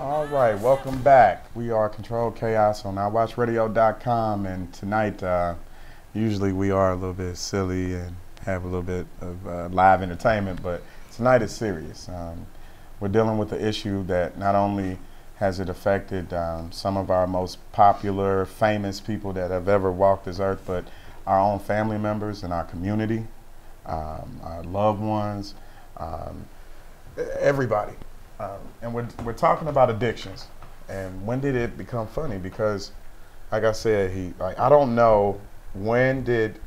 All right, welcome back. We are Control Chaos on iWatchRadio.com, and tonight, usually we are a little bit silly and have a little bit of live entertainment, but tonight is serious. We're dealing with the issue that not only has it affected some of our most popular, famous people that have ever walked this earth, but our own family members in our community, our loved ones, everybody. And we're talking about addictions. And when did it become funny? Because, like I said, I don't know when did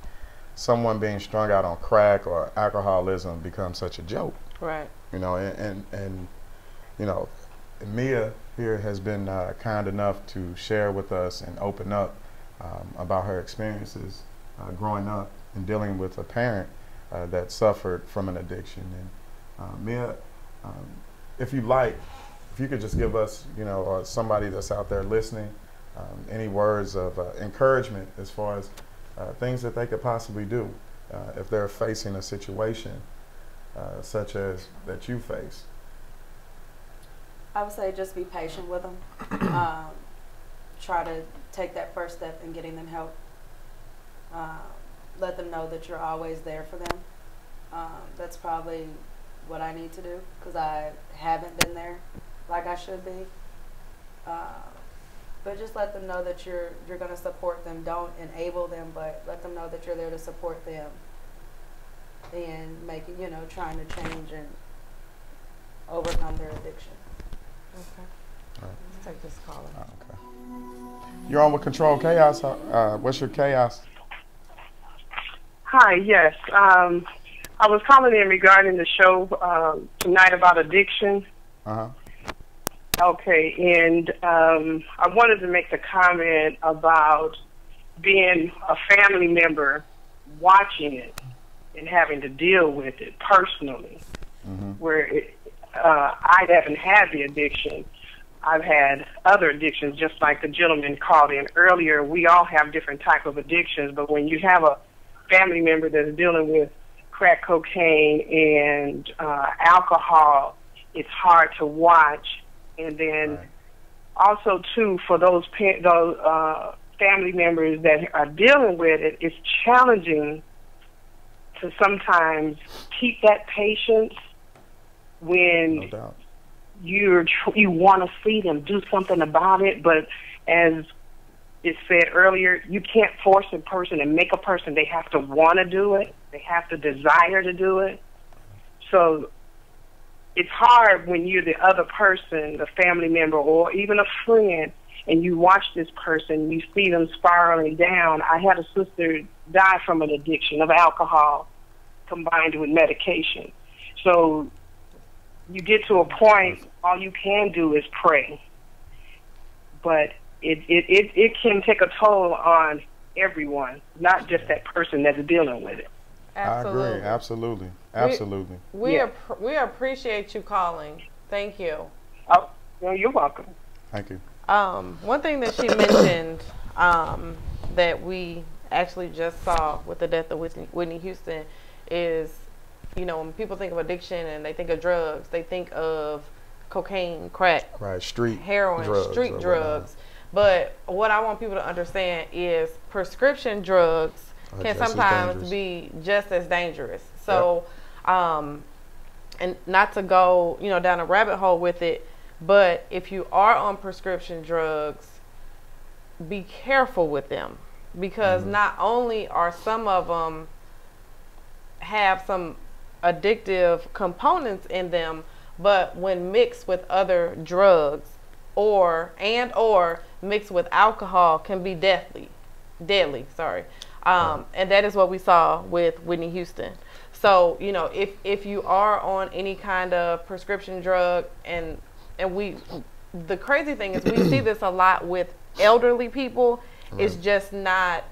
someone being strung out on crack or alcoholism become such a joke. Right. You know, and you know, Mia here has been kind enough to share with us and open up about her experiences growing up and dealing with a parent that suffered from an addiction. And Mia, if you could just give us, or somebody that's out there listening, any words of encouragement as far as things that they could possibly do if they're facing a situation such as that you face. I would say just be patient with them. Try to take that first step in getting them help. Let them know that you're always there for them. That's probably what I need to do, because I haven't been there like I should be. But just let them know that you're going to support them. Don't enable them, but let them know that you're there to support them and making, trying to change and overcome their addiction. Okay. All right. Let's take this caller. Okay. You're on with Control Chaos. What's your chaos? Hi, yes. I was calling in regarding the show tonight about addiction. Uh-huh. Okay, and I wanted to make the comment about being a family member watching it and having to deal with it personally, where I haven't had the addiction. I've had other addictions, just like the gentleman called in earlier. We all have different type of addictions, but when you have a family member that's dealing with crack cocaine and alcohol, it's hard to watch. And then also, too, for those family members that are dealing with it, it's challenging to sometimes keep that patience when you want to see them do something about it. But as it said earlier, you can't force a person and make a person. They have to want to do it. They have to desire to do it. So it's hard when you're the other person, the family member, or even a friend, and you watch this person, you see them spiraling down. I had a sister die from an addiction of alcohol combined with medication. So you get to a point, all you can do is pray. But it can take a toll on everyone, not just that person that's dealing with it. Absolutely. I agree. Absolutely. Absolutely. We appreciate you calling. Thank you. Oh, well, you're welcome. Thank you. One thing that she mentioned that we actually just saw with the death of Whitney Houston is, when people think of addiction and they think of drugs, they think of cocaine, crack, street heroin, drugs, street drugs. But what I want people to understand is prescription drugs can sometimes be just as dangerous. So, and not to go, down a rabbit hole with it, but if you are on prescription drugs, be careful with them, because not only are some of them have some addictive components in them, but when mixed with other drugs or mixed with alcohol can be deadly. And that is what we saw with Whitney Houston. So, if you are on any kind of prescription drug, and the crazy thing is we see this a lot with elderly people. Right. It's just not,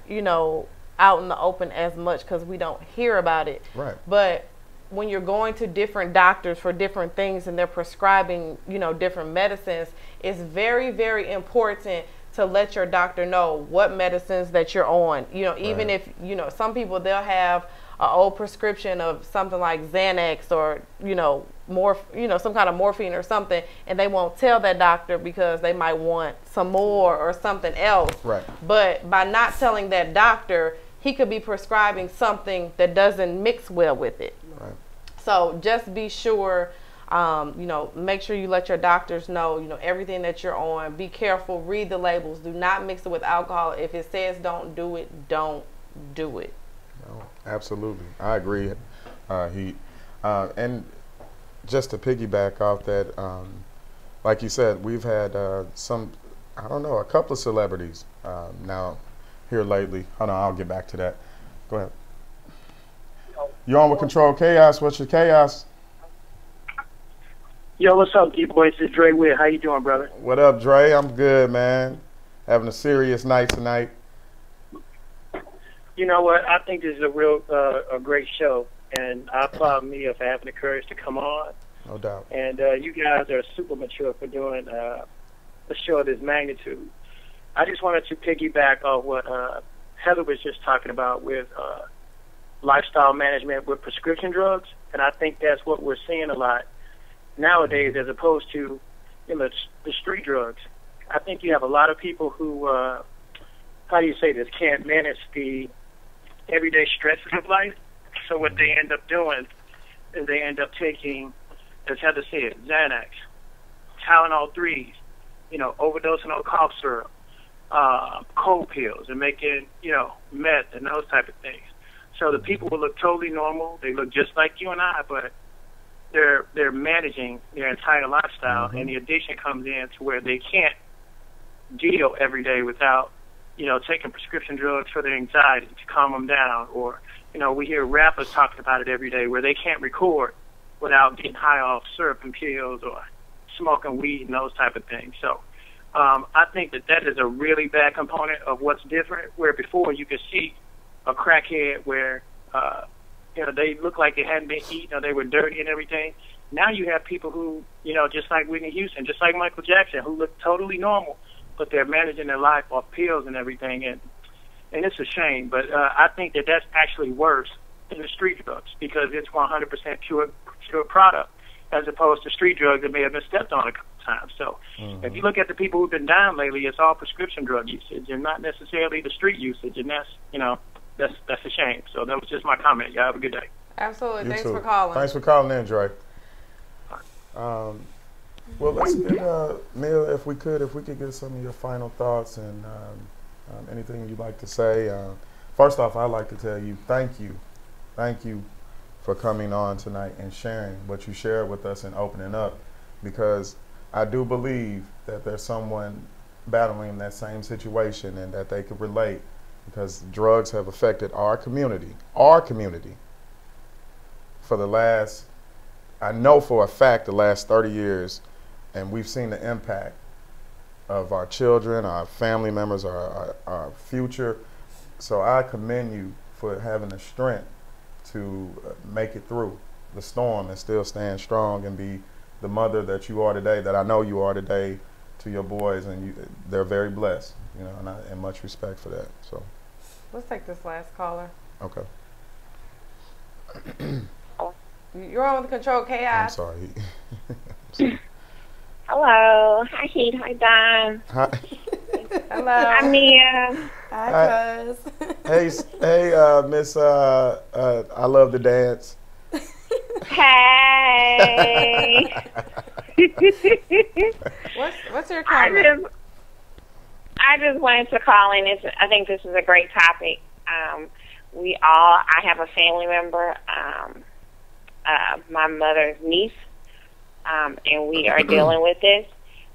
out in the open as much because we don't hear about it. Right. But when you're going to different doctors for different things and they're prescribing, different medicines, it's very, very important to let your doctor know what medicines that you're on. Even if, some people, they'll have an old prescription of something like Xanax or, some kind of morphine or something, and they won't tell that doctor because they might want some more or something else. Right. But by not telling that doctor, he could be prescribing something that doesn't mix well with it. Right. So just be sure, make sure you let your doctors know, everything that you're on. Be careful, read the labels. Do not mix it with alcohol. If it says don't do it, don't do it. No, absolutely. I agree, Heat. And just to piggyback off that, like you said, we've had a couple of celebrities now here lately. Hold on, I'll get back to that. Go ahead. You're on with Control Chaos. What's your chaos? Yo, what's up, D-Boys? It's Dre Witt. How you doing, brother? What up, Dre? I'm good, man. Having a serious night tonight. You know what? I think this is a great show, and I applaud Mia for having the courage to come on. No doubt. And you guys are super mature for doing a show of this magnitude. I just wanted to piggyback off what Heather was just talking about with lifestyle management with prescription drugs, and I think that's what we're seeing a lot nowadays as opposed to the street drugs. I think you have a lot of people who, how do you say this, can't manage the everyday stresses of life. So what they end up doing is they end up taking, as Heather said, Xanax, Tylenol 3s, overdosing on cough syrup, cold pills, and making, meth and those type of things. So the people will look totally normal. They look just like you and I, but they're managing their entire lifestyle, and the addiction comes in to where they can't deal every day without, taking prescription drugs for their anxiety to calm them down. Or, we hear rappers talking about it every day where they can't record without getting high off syrup and pills or smoking weed and those type of things. So I think that is a really bad component of what's different, where before you could see a crackhead where, they look like they hadn't been eaten or they were dirty and everything. Now you have people who, just like Whitney Houston, just like Michael Jackson, who look totally normal, but they're managing their life off pills and everything. And it's a shame. But I think that's actually worse than the street drugs because it's 100% pure product as opposed to street drugs that may have been stepped on a couple times. So if you look at the people who've been down lately, it's all prescription drug usage and not necessarily the street usage. And that's a shame. So that was just my comment. Y'all have a good day. Absolutely. Thanks too. for calling. Thanks for calling in, Dre. Well, let's get Mia, if we could get some of your final thoughts and anything you'd like to say. First off, I'd like to tell you thank you for coming on tonight and sharing what you shared with us and opening up, because I do believe that there's someone battling that same situation and that they could relate, because drugs have affected our community for the last, I know for a fact, the last 30 years, and we've seen the impact of our children, our family members, our future. So I commend you for having the strength to make it through the storm and still stand strong and be the mother that you are today, that I know you are today, to your boys, and they're very blessed, and much respect for that. So let's take this last caller. Okay. You're on with Control Chaos. I'm sorry. Hello. Hi, Heat. Hi, Don. Hi. Hello. I'm Mia. Hi, cuz. Hey, Miss, I love to dance. Hey. What's your comment? I just wanted to call in. I think this is a great topic. I have a family member, my mother's niece, and we are dealing with this.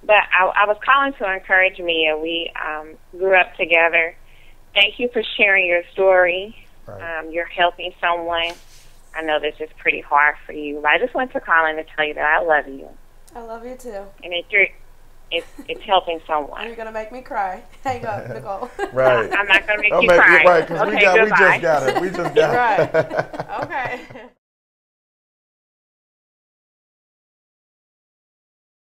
But I was calling to encourage Mia. We grew up together. Thank you for sharing your story. Right. You're helping someone. I know this is pretty hard for you, but I just wanted to call in to tell you that I love you. I love you too. And it's helping someone. You're gonna make me cry. Hang up, Nicole. Right. I'm not gonna make you cry. Right, because okay, we just got it. We just got it. Right. Okay.